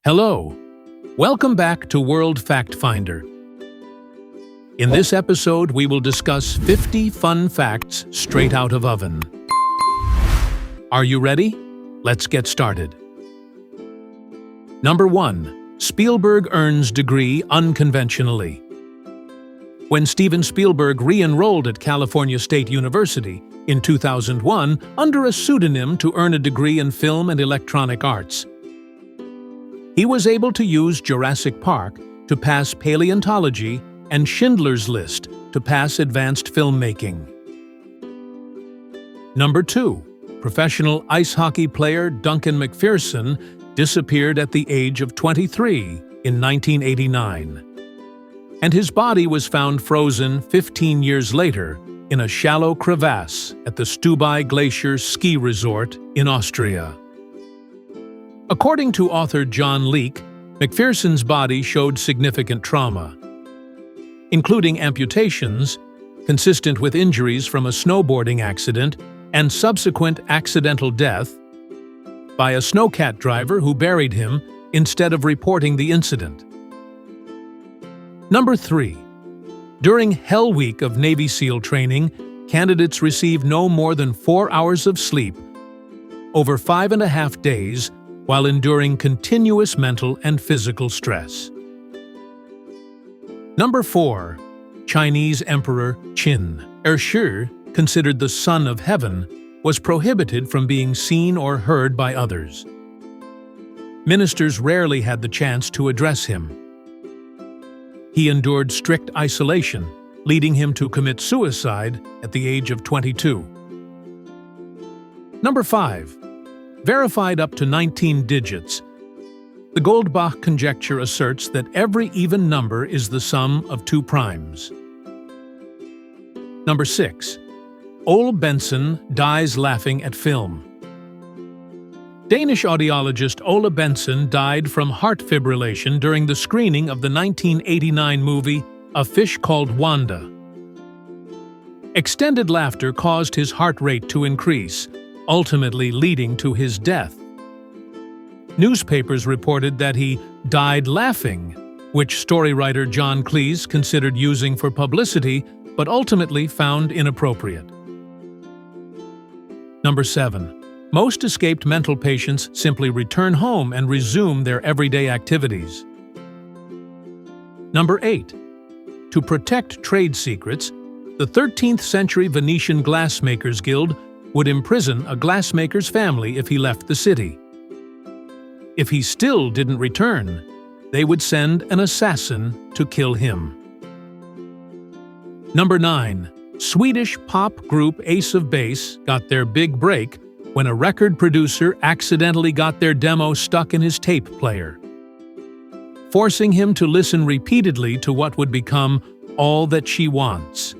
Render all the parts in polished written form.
Hello, welcome back to World Fact Finder. In this episode, we will discuss 50 fun facts straight out of oven. Are you ready? Let's get started. Number 1. Spielberg earns degree unconventionally. When Steven Spielberg re-enrolled at California State University in 2001 under a pseudonym to earn a degree in film and electronic arts, he was able to use Jurassic Park to pass paleontology and Schindler's List to pass advanced filmmaking. Number 2. Professional ice hockey player Duncan McPherson disappeared at the age of 23 in 1989. And his body was found frozen 15 years later in a shallow crevasse at the Stubai Glacier ski resort in Austria. According to author John Leake, McPherson's body showed significant trauma, including amputations, consistent with injuries from a snowboarding accident and subsequent accidental death by a snowcat driver who buried him instead of reporting the incident. Number 3. During Hell Week of Navy SEAL training, candidates receive no more than 4 hours of sleep over 5.5 days while enduring continuous mental and physical stress. Number 4. Chinese Emperor Qin Shi, considered the Son of Heaven, was prohibited from being seen or heard by others. Ministers rarely had the chance to address him. He endured strict isolation, leading him to commit suicide at the age of 22. Number 5. Verified up to 19 digits, the Goldbach conjecture asserts that every even number is the sum of 2 primes. Number 6. Ole Benson dies laughing at film. Danish audiologist Ole Benson died from heart fibrillation during the screening of the 1989 movie A Fish Called Wanda. Extended laughter caused his heart rate to increase, ultimately leading to his death. Newspapers reported that he died laughing, which storywriter John Cleese considered using for publicity but ultimately found inappropriate. Number 7. Most escaped mental patients simply return home and resume their everyday activities. Number 8. To protect trade secrets, the 13th century Venetian Glassmakers Guild would imprison a glassmaker's family if he left the city. If he still didn't return, they would send an assassin to kill him. Number 9. Swedish pop group Ace of Base got their big break when a record producer accidentally got their demo stuck in his tape player, forcing him to listen repeatedly to what would become All That She Wants.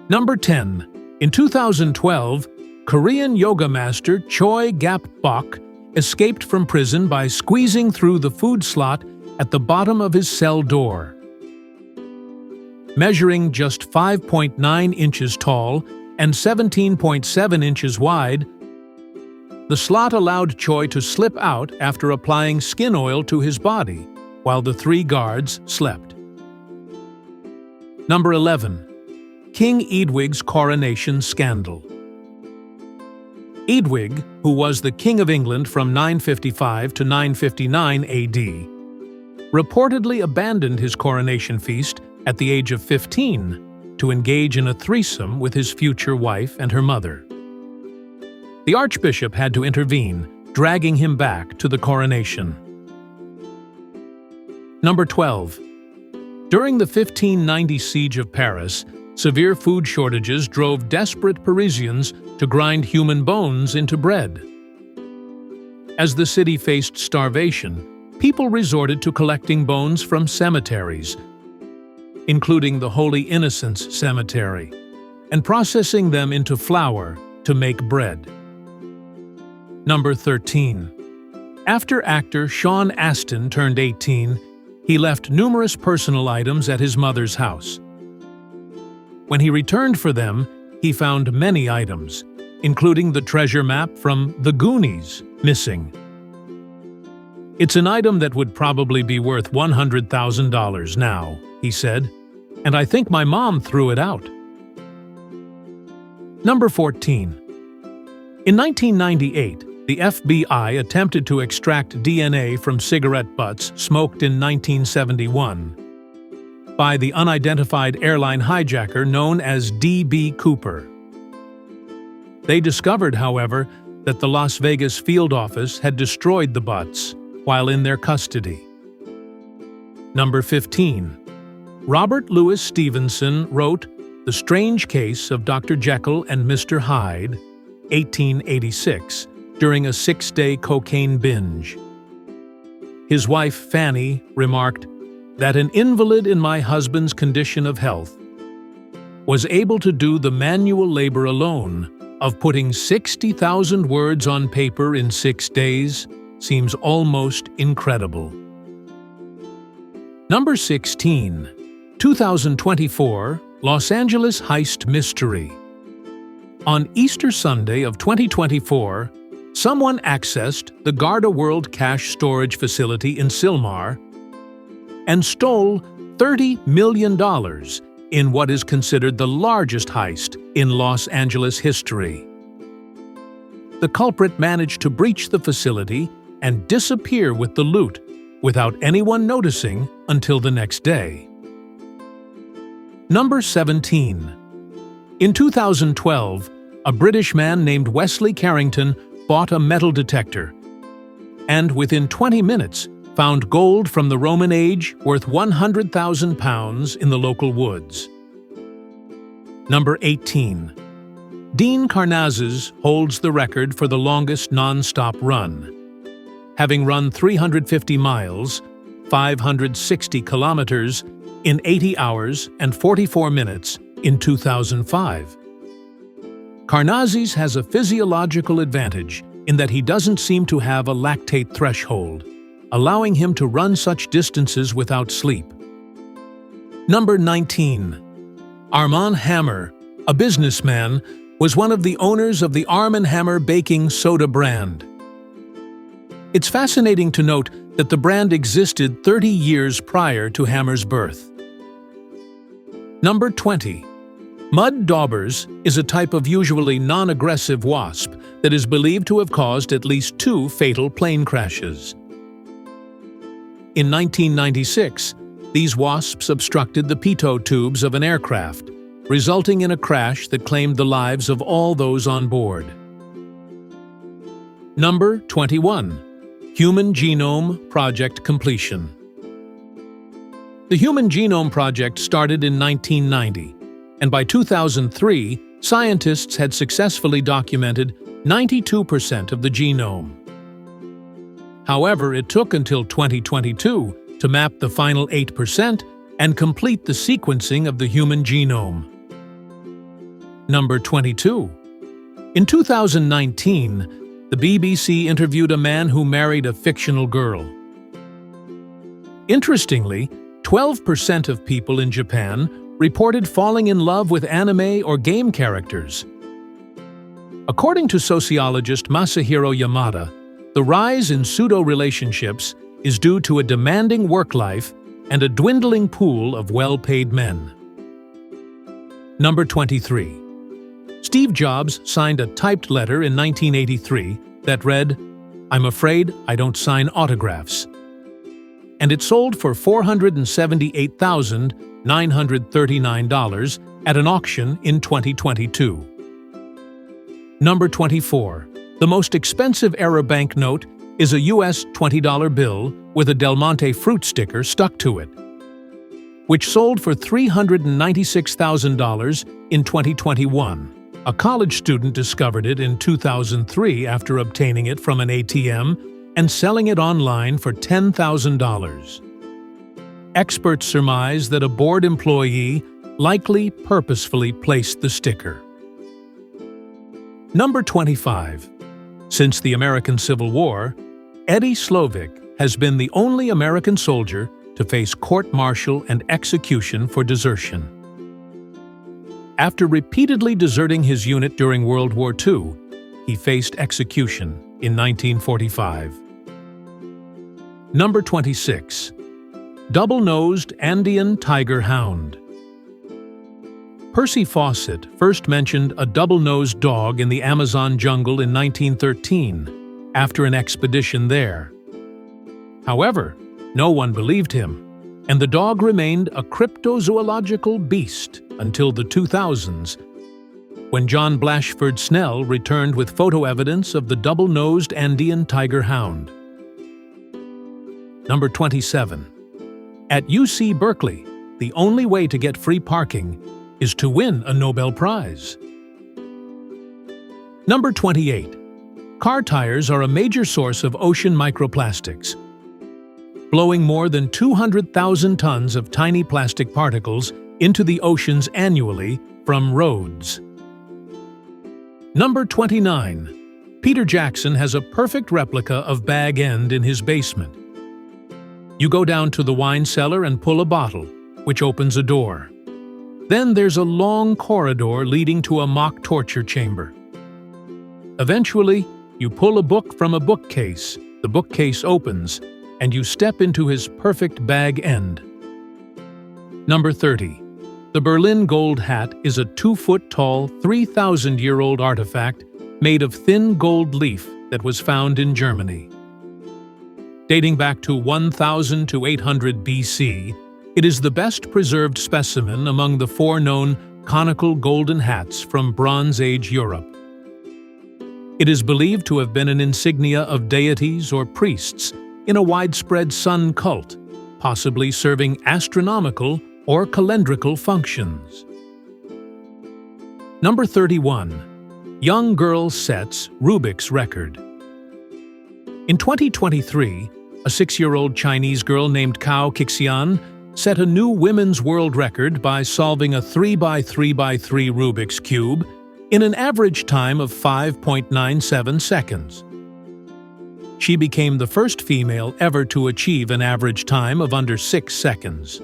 Number 10. In 2012, Korean yoga master Choi Gap-bok escaped from prison by squeezing through the food slot at the bottom of his cell door. Measuring just 5.9 inches tall and 17.7 inches wide, the slot allowed Choi to slip out after applying skin oil to his body, while the 3 guards slept. Number 11. King Eadwig's coronation scandal. Eadwig, who was the King of England from 955 to 959 AD, reportedly abandoned his coronation feast at the age of 15 to engage in a threesome with his future wife and her mother. The archbishop had to intervene, dragging him back to the coronation. Number 12. During the 1590 siege of Paris, severe food shortages drove desperate Parisians to grind human bones into bread. As the city faced starvation, people resorted to collecting bones from cemeteries, including the Holy Innocents Cemetery, and processing them into flour to make bread. Number 13. After actor Sean Astin turned 18, he left numerous personal items at his mother's house. When he returned for them, he found many items, including the treasure map from The Goonies, missing. "It's an item that would probably be worth $100,000 now," he said, "and I think my mom threw it out." Number 14. In 1998, the FBI attempted to extract DNA from cigarette butts smoked in 1971 by the unidentified airline hijacker known as D.B. Cooper. They discovered, however, that the Las Vegas field office had destroyed the butts while in their custody. Number 15. Robert Louis Stevenson wrote The Strange Case of Dr. Jekyll and Mr. Hyde, 1886, during a 6-day cocaine binge. His wife, Fanny, remarked that an invalid in my husband's condition of health was able to do the manual labor alone of putting 60,000 words on paper in 6 days seems almost incredible. Number 16. 2024 Los Angeles Heist Mystery. On Easter Sunday of 2024, someone accessed the Garda World Cash Storage Facility in Sylmar and stole $30 million in what is considered the largest heist in Los Angeles history. The culprit managed to breach the facility and disappear with the loot without anyone noticing until the next day. Number 17. In 2012, a British man named Wesley Carrington bought a metal detector and within 20 minutes found gold from the Roman age worth £100,000 in the local woods. Number 18. Dean Karnazes holds the record for the longest non-stop run, having run 350 miles, 560 kilometers, in 80 hours and 44 minutes in 2005. Karnazes has a physiological advantage in that he doesn't seem to have a lactate threshold, allowing him to run such distances without sleep. Number 19. Armand Hammer, a businessman, was one of the owners of the Arm & Hammer baking soda brand. It's fascinating to note that the brand existed 30 years prior to Hammer's birth. Number 20. Mud daubers is a type of usually non-aggressive wasp that is believed to have caused at least 2 fatal plane crashes. In 1996, these wasps obstructed the pitot tubes of an aircraft, resulting in a crash that claimed the lives of all those on board. Number 21. Human Genome Project completion. The Human Genome Project started in 1990, and by 2003, scientists had successfully documented 92% of the genome. However, it took until 2022 to map the final 8% and complete the sequencing of the human genome. Number 22. In 2019, the BBC interviewed a man who married a fictional girl. Interestingly, 12% of people in Japan reported falling in love with anime or game characters. According to sociologist Masahiro Yamada, the rise in pseudo-relationships is due to a demanding work life and a dwindling pool of well-paid men. Number 23. Steve Jobs signed a typed letter in 1983 that read, "I'm afraid I don't sign autographs." And it sold for $478,939 at an auction in 2022. Number 24. The most expensive error banknote is a US $20 bill with a Del Monte fruit sticker stuck to it, which sold for $396,000 in 2021. A college student discovered it in 2003 after obtaining it from an ATM and selling it online for $10,000. Experts surmise that a board employee likely purposefully placed the sticker. Number 25. Since the American Civil War, Eddie Slovic has been the only American soldier to face court-martial and execution for desertion. After repeatedly deserting his unit during World War II, he faced execution in 1945. Number 26. Double-nosed Andean tiger hound. Percy Fawcett first mentioned a double-nosed dog in the Amazon jungle in 1913, after an expedition there. However, no one believed him, and the dog remained a cryptozoological beast until the 2000s, when John Blashford Snell returned with photo evidence of the double-nosed Andean tiger hound. Number 27. At UC Berkeley, the only way to get free parking is to win a Nobel Prize. Number 28. Car tires are a major source of ocean microplastics, blowing more than 200,000 tons of tiny plastic particles into the oceans annually from roads. Number 29. Peter Jackson has a perfect replica of Bag End in his basement. You go down to the wine cellar and pull a bottle, which opens a door. Then there's a long corridor leading to a mock torture chamber. Eventually, you pull a book from a bookcase, the bookcase opens, and you step into his perfect Bag End. Number 30. The Berlin Gold Hat is a 2-foot-tall, 3,000-year-old artifact made of thin gold leaf that was found in Germany. Dating back to 1000 to 800 BC, it is the best preserved specimen among the 4 known conical golden hats from Bronze Age Europe. It is believed to have been an insignia of deities or priests in a widespread sun cult, possibly serving astronomical or calendrical functions. Number 31. Young girl sets Rubik's record. In 2023, a 6-year-old Chinese girl named Cao Qixian set a new women's world record by solving a 3x3x3 Rubik's Cube in an average time of 5.97 seconds. She became the first female ever to achieve an average time of under 6 seconds.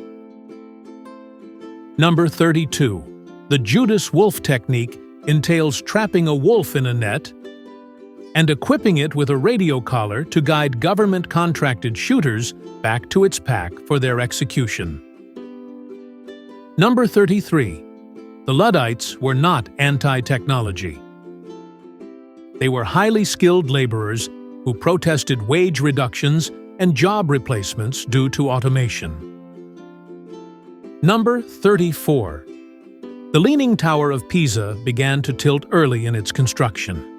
Number 32. The Judas Wolf technique entails trapping a wolf in a net and equipping it with a radio collar to guide government-contracted shooters back to its pack for their execution. Number 33. The Luddites were not anti-technology. They were highly skilled laborers who protested wage reductions and job replacements due to automation. Number 34. The Leaning Tower of Pisa began to tilt early in its construction.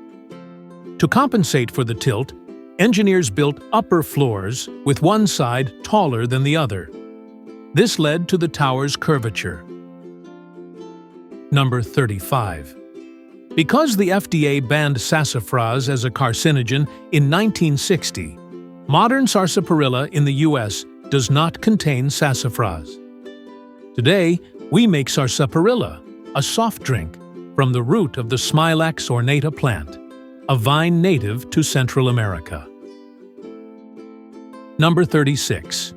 To compensate for the tilt, engineers built upper floors with one side taller than the other. This led to the tower's curvature. Number 35. Because the FDA banned sassafras as a carcinogen in 1960, modern sarsaparilla in the U.S. does not contain sassafras. Today, we make sarsaparilla, a soft drink, from the root of the Smilax ornata plant, a vine native to Central America. Number 36.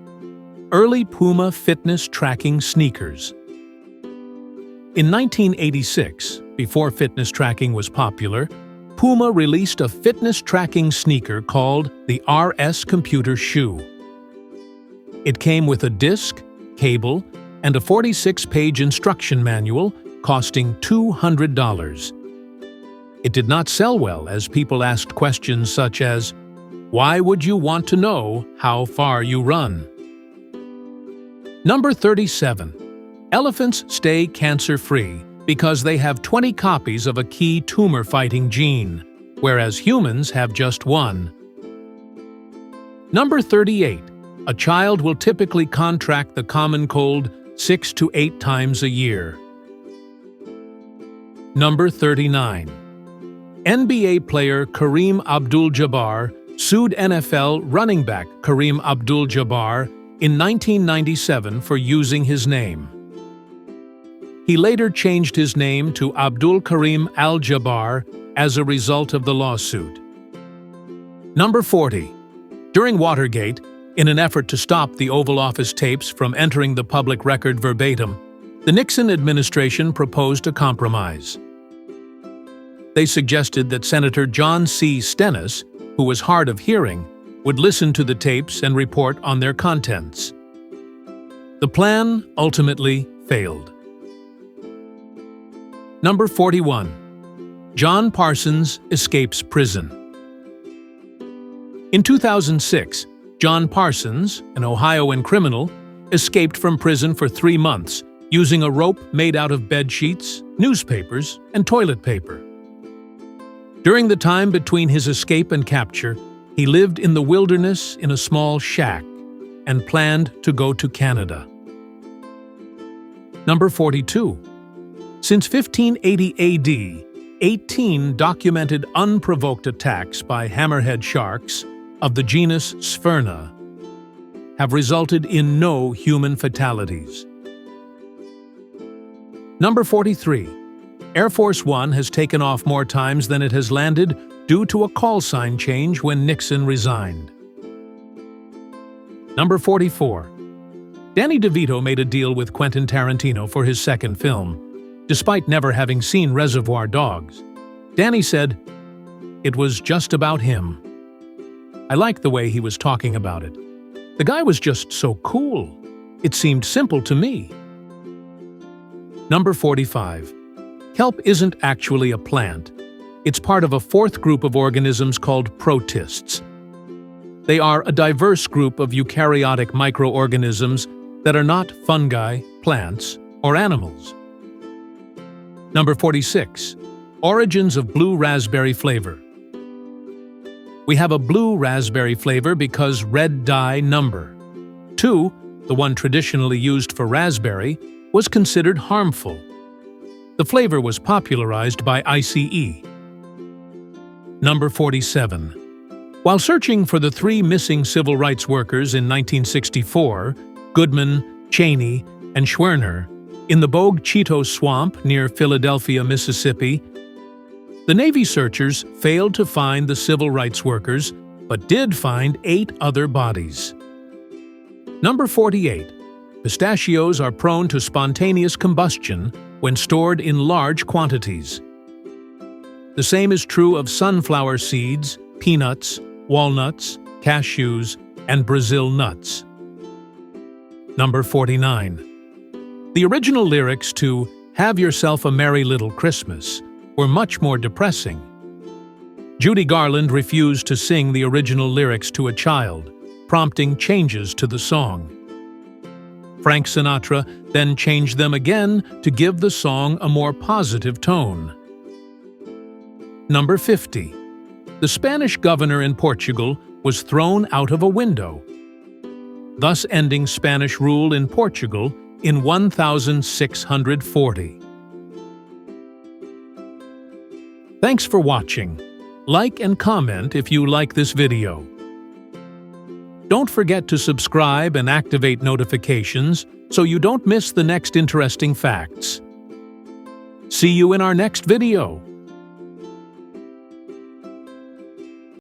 Early Puma fitness tracking sneakers. In 1986, before fitness tracking was popular, Puma released a fitness tracking sneaker called the RS Computer Shoe. It came with a disc, cable, and a 46-page instruction manual costing $200. It did not sell well as people asked questions such as, "Why would you want to know how far you run?" Number 37. Elephants stay cancer-free because they have 20 copies of a key tumor-fighting gene, whereas humans have just one. Number 38. A child will typically contract the common cold 6 to 8 times a year. Number 39. NBA player Kareem Abdul-Jabbar sued NFL running back Kareem Abdul-Jabbar in 1997 for using his name. He later changed his name to Abdul Kareem Al-Jabbar as a result of the lawsuit. Number 40. During Watergate, in an effort to stop the Oval Office tapes from entering the public record verbatim, the Nixon administration proposed a compromise. They suggested that Senator John C. Stennis, who was hard of hearing, would listen to the tapes and report on their contents. The plan ultimately failed. Number 41. John Parsons escapes prison. In 2006, John Parsons, an Ohioan criminal, escaped from prison for 3 months using a rope made out of bed sheets, newspapers, and toilet paper. During the time between his escape and capture, he lived in the wilderness in a small shack and planned to go to Canada. Number 42. Since 1580 AD, 18 documented unprovoked attacks by hammerhead sharks of the genus Spherna have resulted in no human fatalities. Number 43. Air Force One has taken off more times than it has landed due to a call sign change when Nixon resigned. Number 44. Danny DeVito made a deal with Quentin Tarantino for his second film. Despite never having seen Reservoir Dogs, Danny said, "It was just about him." I liked the way he was talking about it. The guy was just so cool. It seemed simple to me. Number 45. Kelp isn't actually a plant. It's part of a fourth group of organisms called protists. They are a diverse group of eukaryotic microorganisms that are not fungi, plants, or animals. Number 46. Origins of blue raspberry flavor. We have a blue raspberry flavor because red dye number 2, the one traditionally used for raspberry, was considered harmful. The flavor was popularized by ICE. Number 47. While searching for the 3 missing civil rights workers in 1964, Goodman, Cheney, and Schwerner, in the Bogue Chitto Swamp near Philadelphia, Mississippi, the Navy searchers failed to find the civil rights workers, but did find 8 other bodies. Number 48. Pistachios are prone to spontaneous combustion when stored in large quantities. The same is true of sunflower seeds, peanuts, walnuts, cashews, and Brazil nuts. Number 49. The original lyrics to "Have Yourself a Merry Little Christmas" were much more depressing. Judy Garland refused to sing the original lyrics to a child, prompting changes to the song. Frank Sinatra then changed them again to give the song a more positive tone. Number 50. The Spanish governor in Portugal was thrown out of a window, thus ending Spanish rule in Portugal in 1640. Thanks for watching. Like and comment if you like this video. Don't forget to subscribe and activate notifications so you don't miss the next interesting facts. See you in our next video.